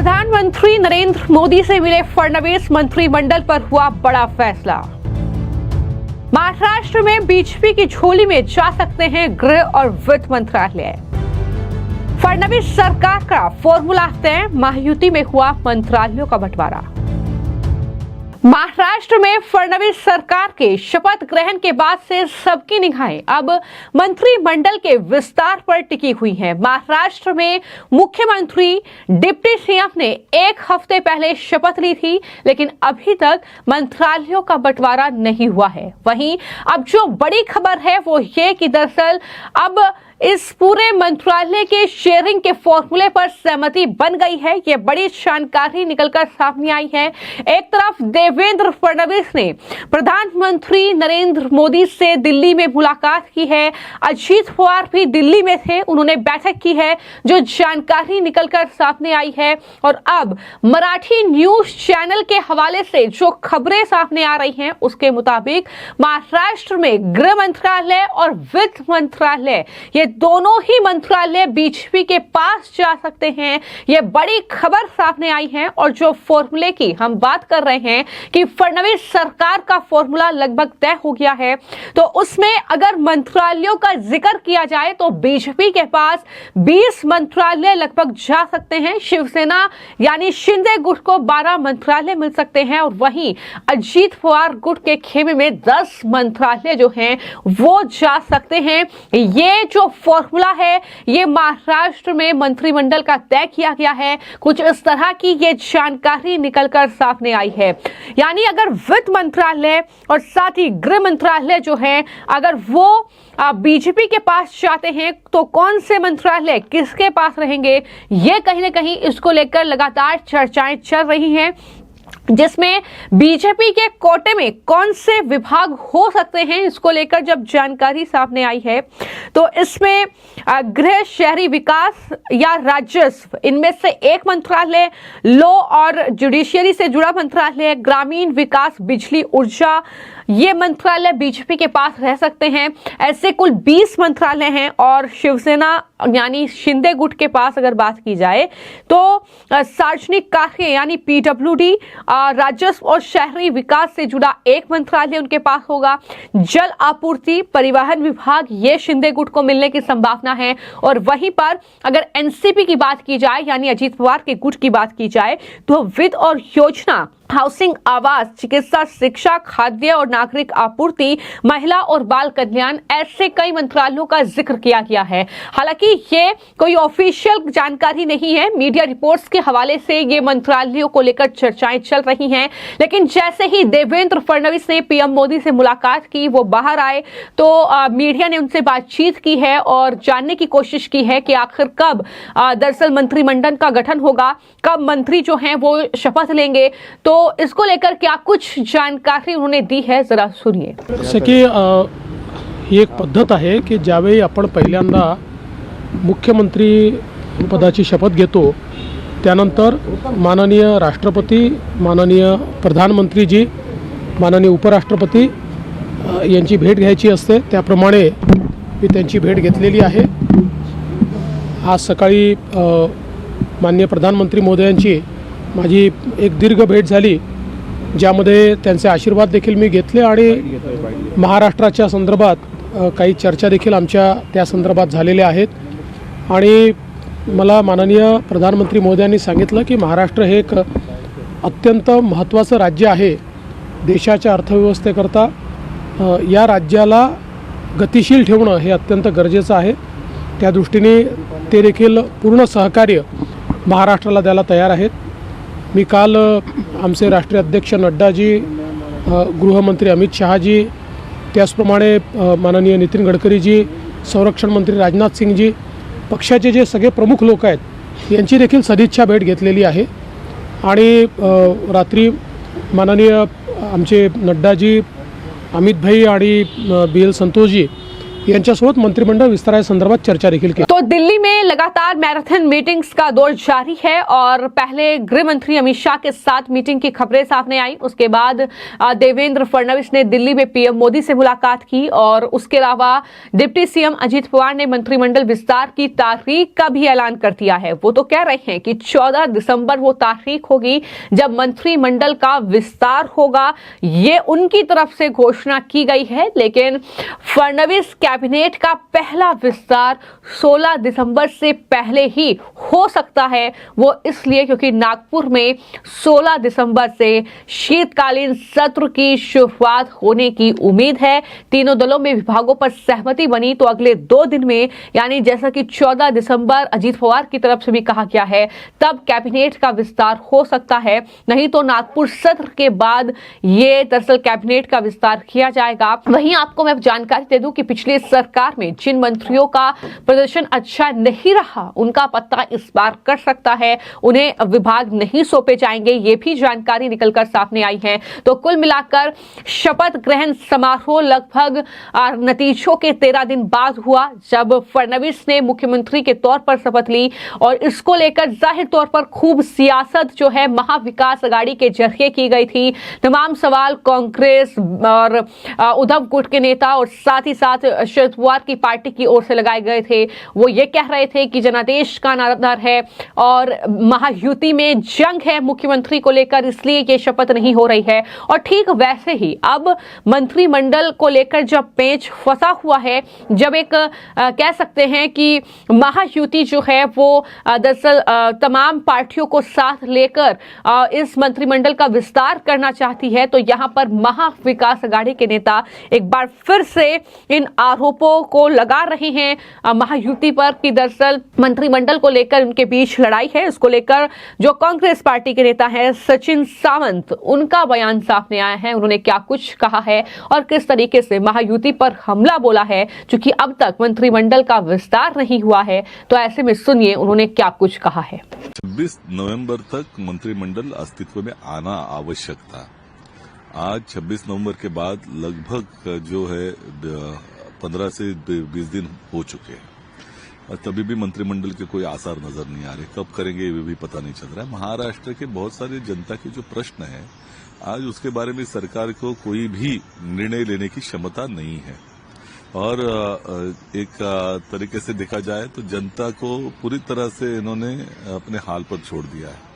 प्रधानमंत्री नरेंद्र मोदी से मिले फडणवीस, मंत्रिमंडल पर हुआ बड़ा फैसला। महाराष्ट्र में बीजेपी की झोली में जा सकते हैं गृह और वित्त मंत्रालय। फडणवीस सरकार का फॉर्मूला तय, महायुति में हुआ मंत्रालयों का बंटवारा। महाराष्ट्र में फडणवीस सरकार के शपथ ग्रहण के बाद से सबकी निगाहें अब मंत्रिमंडल के विस्तार पर टिकी हुई हैं। महाराष्ट्र में मुख्यमंत्री डिप्टी सीएम ने एक हफ्ते पहले शपथ ली थी, लेकिन अभी तक मंत्रालयों का बंटवारा नहीं हुआ है। वहीं अब जो बड़ी खबर है वो ये कि दरअसल अब इस पूरे मंत्रालय के शेयरिंग के फॉर्मूले पर सहमति बन गई है। ये बड़ी जानकारी निकलकर सामने आई है। एक तरफ देवेंद्र फडणवीस ने प्रधानमंत्री नरेंद्र मोदी से दिल्ली में मुलाकात की है। अजीत पवार भी दिल्ली में थे, उन्होंने बैठक की है, जो जानकारी निकलकर सामने आई है। और अब मराठी न्यूज चैनल के हवाले से जो खबरें सामने आ रही हैं उसके मुताबिक महाराष्ट्र में गृह मंत्रालय और वित्त मंत्रालय, ये दोनों ही मंत्रालय बीजेपी के पास जा सकते हैं। ये बड़ी खबर सामने आई है। और जो फॉर्मूले की हम बात कर रहे हैं कि फडणवीस सरकार का फॉर्मूला लगभग तय हो गया है, तो उसमें अगर मंत्रालयों का जिक्र किया जाए तो बीजेपी के पास 20 मंत्रालय लगभग जा सकते हैं। शिवसेना यानी शिंदे गुट को 12 मंत्रालय मिल सकते हैं और वहीं अजीत पवार गुट के खेमे में 10 मंत्रालय जो हैं वो जा सकते हैं। ये जो फॉर्मूला है ये महाराष्ट्र में मंत्रिमंडल का तय किया गया है। कुछ इस तरह की ये जानकारी निकलकर सामने आई है। यानी अगर वित्त मंत्रालय और साथ ही गृह मंत्रालय जो है अगर वो बीजेपी के पास जाते हैं तो कौन से मंत्रालय किसके पास रहेंगे, ये कहीं ना कहीं इसको लेकर लगातार चर्चाएं चल रही हैं, जिसमें बीजेपी के कोटे में कौन से विभाग हो सकते हैं इसको लेकर जब जानकारी सामने आई है तो इसमें गृह, शहरी विकास या राजस्व, इनमें से एक मंत्रालय, लॉ और जुडिशियरी से जुड़ा मंत्रालय, ग्रामीण विकास, बिजली, ऊर्जा, ये मंत्रालय बीजेपी के पास रह सकते हैं। ऐसे कुल 20 मंत्रालय हैं। और शिवसेना यानी शिंदे गुट के पास अगर बात की जाए तो सार्वजनिक कार्य यानी पीडब्ल्यूडी, राजस्व और शहरी विकास से जुड़ा एक मंत्रालय उनके पास होगा। जल आपूर्ति, परिवहन विभाग, ये शिंदे गुट को मिलने की संभावना है। और वहीं पर अगर एनसीपी की बात की जाए यानी अजीत पवार के गुट की बात की जाए तो वित्त और योजना, हाउसिंग, आवास, चिकित्सा, शिक्षा, खाद्य और नागरिक आपूर्ति, महिला और बाल कल्याण, ऐसे कई मंत्रालयों का जिक्र किया गया है। हालांकि ये कोई ऑफिशियल जानकारी नहीं है, मीडिया रिपोर्ट्स के हवाले से ये मंत्रालयों को लेकर चर्चाएं चल रही हैं। लेकिन जैसे ही देवेंद्र फडणवीस ने पीएम मोदी से मुलाकात की, वो बाहर आए तो मीडिया ने उनसे बातचीत की है और जानने की कोशिश की है कि आखिर कब दरअसल मंत्रिमंडल का गठन होगा, कब मंत्री जो हैं वो शपथ लेंगे। तो इसको लेकर क्या कुछ जानकारी उन्होंने दी है, जरा सुनिए। जसे की ही एक पद्धत आहे की ज्यावेळी आपण पहिल्यांदा मुख्यमंत्री पदाची शपथ घेतो त्यानंतर माननीय राष्ट्रपती, माननीय प्रधानमंत्रीजी, माननीय उपराष्ट्रपती यांची भेट घ्यायची असते। त्याप्रमाणे मी त्यांची भेट घेतलेली आहे। आज सकाळी माननीय प्रधानमंत्री महोदयांची माझी एक दीर्घ भेट झाली, ज्यामध्ये त्यांचे आशीर्वाद देखील मी घेतले आणि महाराष्ट्राच्या संदर्भात काही चर्चा देखील आमच्या त्या संदर्भात झालेल्या आहेत। आणि मला माननीय प्रधानमंत्री महोदयांनी सांगितलं की महाराष्ट्र हे एक अत्यंत महत्त्वाचं राज्य आहे देशाच्या अर्थव्यवस्थेकरता। या राज्याला गतिशील ठेवणं हे अत्यंत गरजेचं आहे। त्या दृष्टीने ते देखील पूर्ण सहकार्य महाराष्ट्राला द्यायला तयार आहेत। मी काल आमचे राष्ट्रीय अध्यक्ष नड्डाजी, गृहमंत्री अमित शहाजी, त्याचप्रमाणे माननीय नितीन गडकरीजी, संरक्षण मंत्री राजनाथ सिंगजी, पक्षाचे जे सगळे प्रमुख लोक आहेत यांची देखील सदिच्छा भेट घेतलेली आहे। आणि रात्री माननीय आमचे नड्डाजी, अमित भाई आणि BL संतोषजी यांच्यासोबत मंत्रिमंडळ विस्तारासंदर्भात चर्चा देखील केली। तो दिल्ली में लगातार मैराथन मीटिंग्स का दौर जारी है और पहले गृह मंत्री अमित शाह के साथ मीटिंग की खबरें सामने आई। उसके बाद देवेंद्र फडणवीस ने दिल्ली में पीएम मोदी से मुलाकात की और उसके अलावा डिप्टी सीएम अजीत पवार ने मंत्रिमंडल विस्तार की तारीख का भी ऐलान कर दिया है। वो तो कह रहे हैं कि 14 दिसंबर वो तारीख होगी जब मंत्रिमंडल का विस्तार होगा। ये उनकी तरफ से घोषणा की गई है, लेकिन फडणवीस कैबिनेट का पहला विस्तार 16 दिसंबर से पहले ही हो सकता है। वो इसलिए क्योंकि नागपुर में 16 दिसंबर से शीतकालीन सत्र की शुरुआत होने की उम्मीद है। तीनों दलों में विभागों पर सहमति बनी तो अगले 2 दिन में, यानी जैसा कि 14 दिसंबर अजीत पवार की तरफ से भी कहा गया है, तब कैबिनेट का विस्तार हो सकता है। नहीं तो नागपुर सत्र के बाद ये दरअसल कैबिनेट का विस्तार किया जाएगा। वहीं आपको मैं जानकारी दे दूं कि पिछले सरकार में जिन मंत्रियों का प्रदर्शन अच्छा नहीं रहा, उनका पत्ता इस बार कर सकता है, उन्हें विभाग नहीं सौंपे जाएंगे। ये भी जानकारी निकलकर सामने आई है। तो कुल मिलाकर शपथ ग्रहण समारोह लगभग नतीजों के 13 दिन बाद हुआ, जब फडणवीस ने मुख्यमंत्री के तौर पर शपथ ली और इसको लेकर जाहिर तौर पर खूब सियासत जो है महाविकास अघाड़ी के जरिए की गई थी। तमाम सवाल कांग्रेस और उद्धव गुट के नेता और साथ ही साथ शरद पवार की पार्टी की ओर से लगाए गए थे। वो ये कह रहे थे कि जनादेश का नारादार है और महायुति में जंग है मुख्यमंत्री को लेकर, इसलिए ये शपथ नहीं हो रही है। और ठीक वैसे ही अब मंत्रिमंडल को लेकर जब पेच फंसा हुआ है, जब एक कह सकते हैं कि महायुति जो है वो दरअसल तमाम पार्टियों को साथ लेकर इस मंत्रिमंडल का विस्तार करना चाहती है, तो यहां पर महाविकास अघाड़ी के नेता एक बार फिर से इन आरोपों को लगा रहे हैं महायुति पर कि दरअसल मंत्रिमंडल को लेकर उनके बीच लड़ाई है। इसको लेकर जो कांग्रेस पार्टी के नेता हैं सचिन सावंत, उनका बयान सामने आया है। उन्होंने क्या कुछ कहा है और किस तरीके से महायुति पर हमला बोला है, क्योंकि अब तक मंत्रिमंडल का विस्तार नहीं हुआ है। तो ऐसे में सुनिए उन्होंने क्या कुछ कहा है। 26 नवंबर तक मंत्रिमंडल अस्तित्व में आना आवश्यक था। आज 26 नवंबर के बाद लगभग जो है 15 से 20 दिन हो चुके हैं और तभी भी मंत्रिमंडल के कोई आसार नजर नहीं आ रहे। कब करेंगे ये भी पता नहीं चल रहा है। महाराष्ट्र के बहुत सारे जनता के जो प्रश्न है, आज उसके बारे में सरकार को कोई भी निर्णय लेने की क्षमता नहीं है। और एक तरीके से देखा जाए तो जनता को पूरी तरह से इन्होंने अपने हाल पर छोड़ दिया है।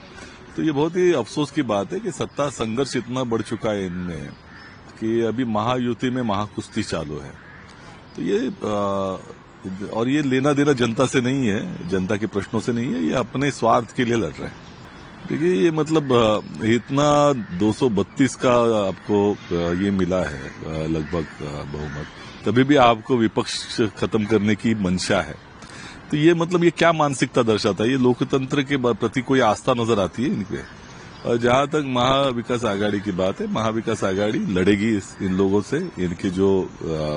तो ये बहुत ही अफसोस की बात है कि सत्ता संघर्ष इतना बढ़ चुका है इनमें कि अभी महायुति में महाकुश्ती चालू है। तो ये और ये लेना देना जनता से नहीं है, जनता के प्रश्नों से नहीं है, ये अपने स्वार्थ के लिए लड़ रहे हैं। देखिए ये मतलब इतना 232 का आपको ये मिला है लगभग बहुमत, तभी भी आपको विपक्ष खत्म करने की मंशा है। तो ये मतलब ये क्या मानसिकता दर्शाता है? ये लोकतंत्र के प्रति कोई आस्था नजर आती है इनके? और जहां तक महाविकास आघाड़ी की बात है, महाविकास आघाड़ी लड़ेगी इन लोगों से, इनकी जो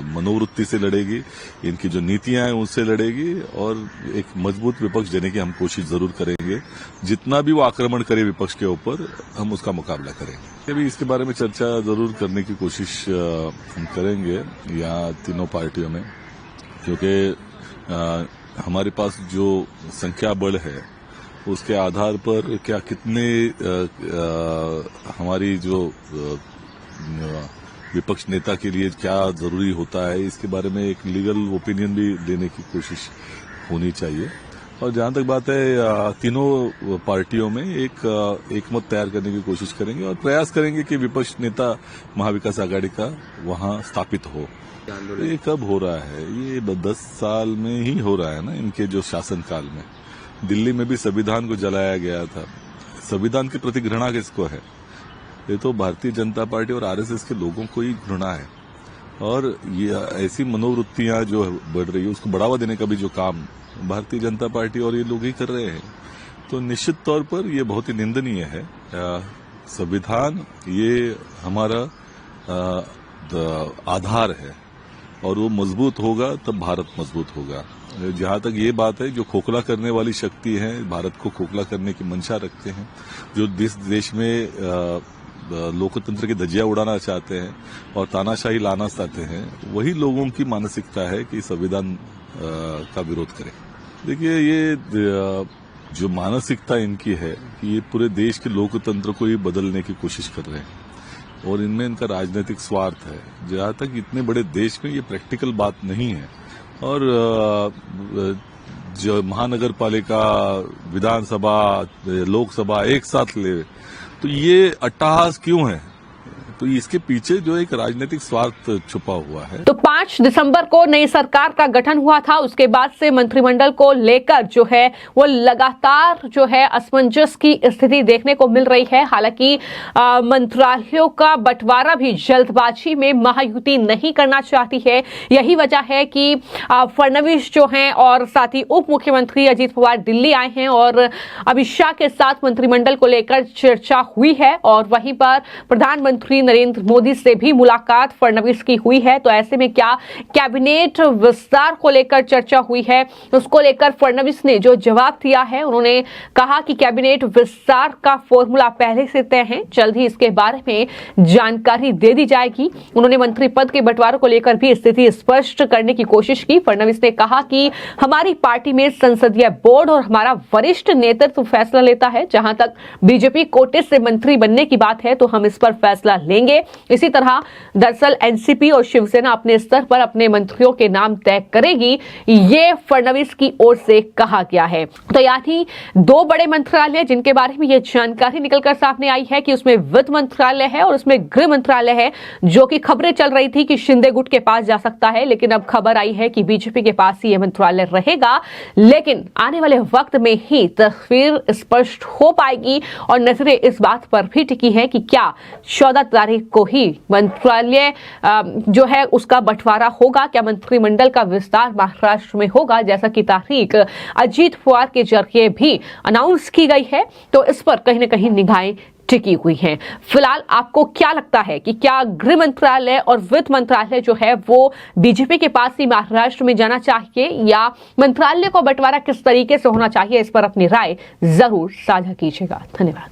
मनोवृत्ति से लड़ेगी, इनकी जो नीतियां हैं उससे लड़ेगी और एक मजबूत विपक्ष देने की हम कोशिश जरूर करेंगे। जितना भी वो आक्रमण करे विपक्ष के ऊपर, हम उसका मुकाबला करेंगे। अभी इसके बारे में चर्चा जरूर करने की कोशिश हम करेंगे यहाँ तीनों पार्टियों में, क्योंकि हमारे पास जो संख्या बल है उसके आधार पर क्या कितने हमारी जो विपक्ष नेता के लिए क्या जरूरी होता है, इसके बारे में एक लीगल ओपिनियन भी लेने की कोशिश होनी चाहिए। और जहां तक बात है, तीनों पार्टियों में एक मत तैयार करने की कोशिश करेंगे और प्रयास करेंगे कि विपक्ष नेता महाविकास आघाड़ी का वहां स्थापित हो। ये कब हो रहा है? ये 10 साल में ही हो रहा है ना, इनके जो शासनकाल में। दिल्ली में भी संविधान को जलाया गया था। संविधान के प्रति घृणा किसको है? ये तो भारतीय जनता पार्टी और आरएसएस के लोगों को ही घृणा है। और ये ऐसी मनोवृत्तियां जो बढ़ रही है उसको बढ़ावा देने का भी जो काम भारतीय जनता पार्टी और ये लोग ही कर रहे हैं, तो निश्चित तौर पर ये बहुत ही निंदनीय है। संविधान ये हमारा आधार है और वो मजबूत होगा तब भारत मजबूत होगा। जहां तक ये बात है, जो खोखला करने वाली शक्ति है, भारत को खोखला करने की मंशा रखते हैं, जो देश में लोकतंत्र की धज्जियां उड़ाना चाहते हैं और तानाशाही लाना चाहते हैं, वही लोगों की मानसिकता है कि संविधान का विरोध करें। देखिए, ये जो मानसिकता इनकी है कि ये पूरे देश के लोकतंत्र को ही बदलने की कोशिश कर रहे हैं और इनमें इनका राजनीतिक स्वार्थ है। जहां तक इतने बड़े देश में ये प्रैक्टिकल बात नहीं है। और जो महानगर पालिका, विधानसभा, लोकसभा एक साथ ले, तो ये अट्टहास क्यों है? तो इसके पीछे जो एक राजनीतिक स्वार्थ छुपा हुआ है। तो 5 दिसंबर को नई सरकार का गठन हुआ था। उसके बाद से मंत्रिमंडल को लेकर जो है वो लगातार जो है असमंजस की स्थिति देखने को मिल रही है। हालांकि मंत्रालयों का बंटवारा भी जल्दबाजी में महायुति नहीं करना चाहती है। यही वजह है कि फडणवीस जो हैं और साथ ही उप मुख्यमंत्री अजीत पवार दिल्ली आए हैं और अमित शाह के साथ मंत्रिमंडल को लेकर चर्चा हुई है और वहीं पर प्रधानमंत्री नरेंद्र मोदी से भी मुलाकात फडणवीस की हुई है। तो ऐसे में क्या कैबिनेट विस्तार को लेकर चर्चा हुई है, उसको लेकर फडणवीस ने जो जवाब दिया है, उन्होंने कहा कि कैबिनेट विस्तार का फॉर्मूला पहले से तय है, जल्द ही इसके बारे में जानकारी दे दी जाएगी। उन्होंने मंत्री पद के बंटवारे को लेकर भी स्थिति स्पष्ट करने की कोशिश की। फडणवीस ने कहा कि हमारी पार्टी में संसदीय बोर्ड और हमारा वरिष्ठ नेतृत्व फैसला लेता है। जहां तक बीजेपी कोटे से मंत्री बनने की बात है तो हम इस पर फैसला लेंगे। इसी तरह दरअसल एनसीपी और शिवसेना अपने स्तर पर अपने मंत्रियों के नाम तय करेगी, ये फडणवीस की ओर से कहा गया है। तो यानी 2 बड़े मंत्रालय जिनके बारे में यह जानकारी निकलकर सामने आई है कि उसमें वित्त मंत्रालय है और उसमें गृह मंत्रालय है, जो कि खबरें चल रही थी कि शिंदे गुट के पास जा सकता है, लेकिन अब खबर आई है कि बीजेपी के पास ही यह मंत्रालय रहेगा। लेकिन आने वाले वक्त में ही तस्वीर स्पष्ट हो पाएगी और नजरें इस बात पर भी टिकी है कि क्या 14 तारीख को ही मंत्रालय जो है उसका बंटवारा होगा, क्या मंत्रिमंडल का विस्तार महाराष्ट्र में होगा, जैसा कि तारीख अजीत पवार के जरिए भी अनाउंस की गई है। तो इस पर कहीं ना कहीं निगाहें टिकी हुई हैं। फिलहाल आपको क्या लगता है कि क्या गृह मंत्रालय और वित्त मंत्रालय जो है वो बीजेपी के पास ही महाराष्ट्र में जाना चाहिए या मंत्रालय को बंटवारा किस तरीके से होना चाहिए? इस पर अपनी राय जरूर साझा कीजिएगा। धन्यवाद।